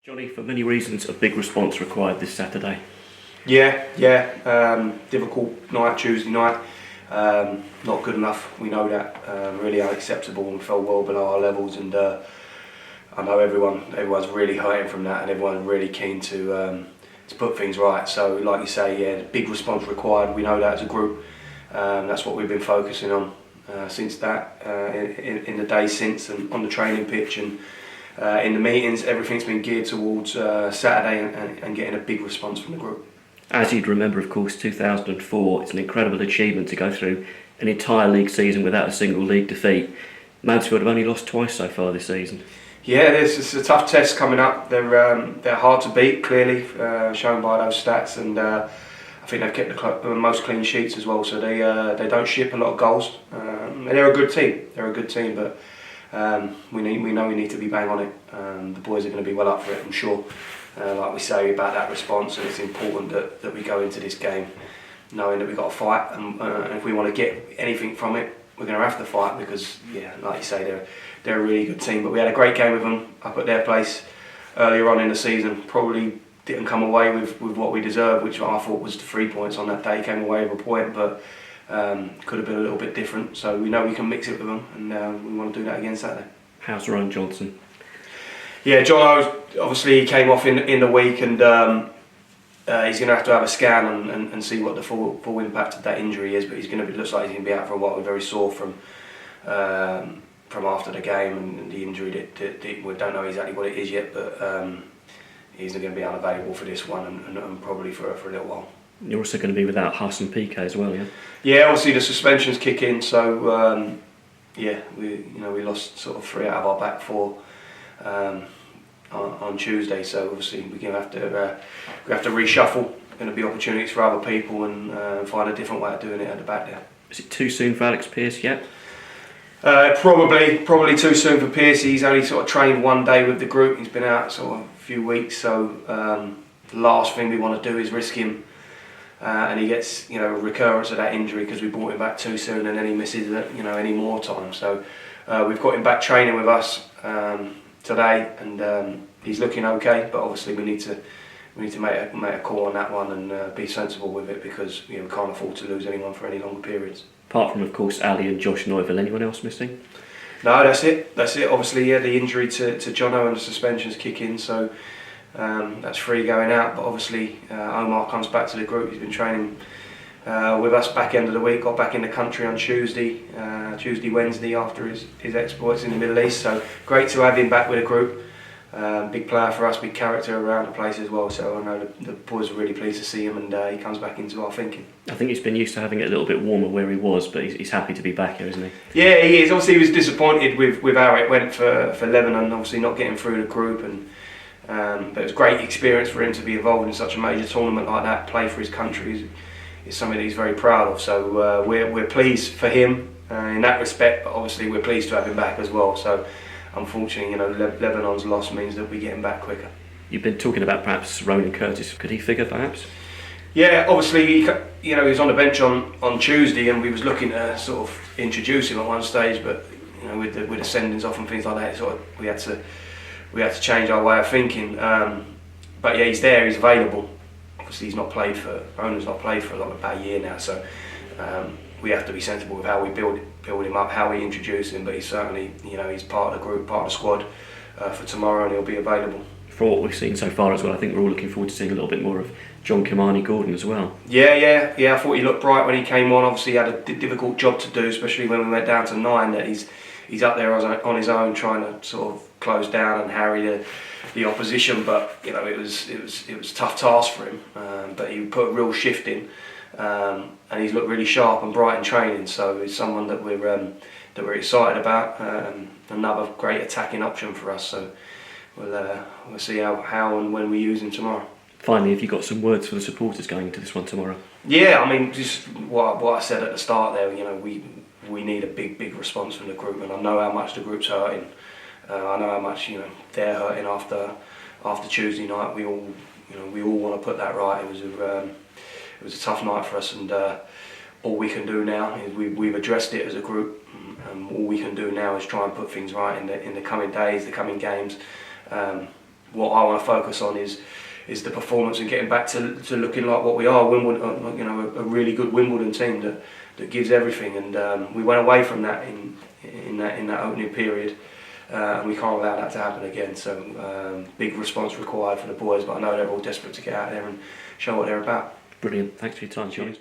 Johnny, for many reasons, a big response required this Saturday. Yeah. Difficult night, Tuesday night. Not good enough. We know that. Really unacceptable, and fell well below our levels. And I know everyone's really hurting from that, and everyone's really keen to put things right. So, like you say, yeah, big response required. We know that as a group. That's what we've been focusing on since that, in the days since, and on the training pitch and in the meetings. Everything's been geared towards Saturday and getting a big response from the group. As you'd remember, of course, 2004, it's an incredible achievement to go through an entire league season without a single league defeat. Mansfield have only lost twice so far this season. Yeah, it's a tough test coming up. They're hard to beat, clearly, shown by those stats, and I think they've kept the most clean sheets as well. So they don't ship a lot of goals. And they're a good team. They're a good team, but we know we need to be bang on it. The boys are going to be well up for it, I'm sure. Like we say about that response, and it's important that we go into this game knowing that we've got to fight, and if we want to get anything from it, we're going to have to fight, because, yeah, like you say, they're a really good team. But we had a great game with them up at their place earlier on in the season. Probably didn't come away with what we deserved, which I thought was the 3 points on that day. Came away with a point, but could have been a little bit different. So we know we can mix it with them, and we want to do that again Saturday. How's Ryan Johnson? Yeah, John, obviously he came off in the week, and he's going to have a scan and see what the full impact of that injury is. But looks like he's going to be out for a while. We're very sore from after the game, and the injury we don't know exactly what it is yet, but he's going to be unavailable for this one and probably for a little while. You're also going to be without Huss and PK as well, yeah? Yeah, obviously the suspensions kick in, so we lost sort of 3 out of our back 4. On Tuesday, so obviously we're going to have to reshuffle. Going to be opportunities for other people, and find a different way of doing it at the back there. Is it too soon for Alex Pearce yet? Probably too soon for Pearce. He's only sort of trained 1 day with the group. He's been out sort of a few weeks, so the last thing we want to do is risk him, and he gets a recurrence of that injury, because we brought him back too soon, and then he misses any more time. So we've got him back training with us today, and he's looking okay, but obviously we need to make a call on that one, and be sensible with it, because we can't afford to lose anyone for any longer periods. Apart from, of course, Ali and Josh Neuville, anyone else missing? No, that's it. Obviously, yeah, the injury to Johnnie and the suspensions kick in, so that's 3 going out. But obviously, Omar comes back to the group. He's been training with us back end of the week, got back in the country on Tuesday, Wednesday, after his exploits in the Middle East. So great to have him back with the group. Big player for us, big character around the place as well. So I know the boys are really pleased to see him, and he comes back into our thinking. I think he's been used to having it a little bit warmer where he was, but he's happy to be back here, isn't he? Yeah, he is. Obviously, he was disappointed with how it went for Lebanon, obviously not getting through the group, and but it was a great experience for him to be involved in such a major tournament like that. Play for his country is something that he's very proud of. So we're pleased for him in that respect, but obviously we're pleased to have him back as well. So unfortunately, Lebanon's loss means that we get him back quicker. You've been talking about perhaps Ronan Curtis. Could he figure, perhaps? Yeah, obviously, he was on the bench on Tuesday, and we was looking to sort of introduce him at one stage, but with the sendings off and things like that, we had to change our way of thinking. But yeah, he's there, he's available. Obviously, Ronan's not played for about a year now, so we have to be sensible with how we build him up, how we introduce him. But he's certainly, he's part of the group, part of the squad for tomorrow, and he'll be available. For what we've seen so far as well, I think we're all looking forward to seeing a little bit more of John Gordon as well. Yeah. I thought he looked bright when he came on. Obviously, he had a difficult job to do, especially when we went down to 9. That he's up there on his own, trying to sort of close down and harry the opposition. But it was a tough task for him. But he put a real shift in, and he's looked really sharp and bright in training. So he's someone that we're excited about. Another great attacking option for us. So we'll see how and when we use him tomorrow. Finally, have you got some words for the supporters going into this one tomorrow? Yeah, I mean, just what I said at the start there. We need a big response from the group, and I know how much the group's hurting. I know how much they're hurting after Tuesday night. We all want to put that right. It was a tough night for us, and all we can do now is we've addressed it as a group, and all we can do now is try and put things right in the coming days, the coming games. what I want to focus on is the performance and getting back to looking like what we are, Wimbledon, you know, a really good Wimbledon team that gives everything. And we went away from that in that opening period. And we can't allow that to happen again. So big response required for the boys, but I know they're all desperate to get out there and show what they're about. Brilliant. Thanks for your time, Johnnie.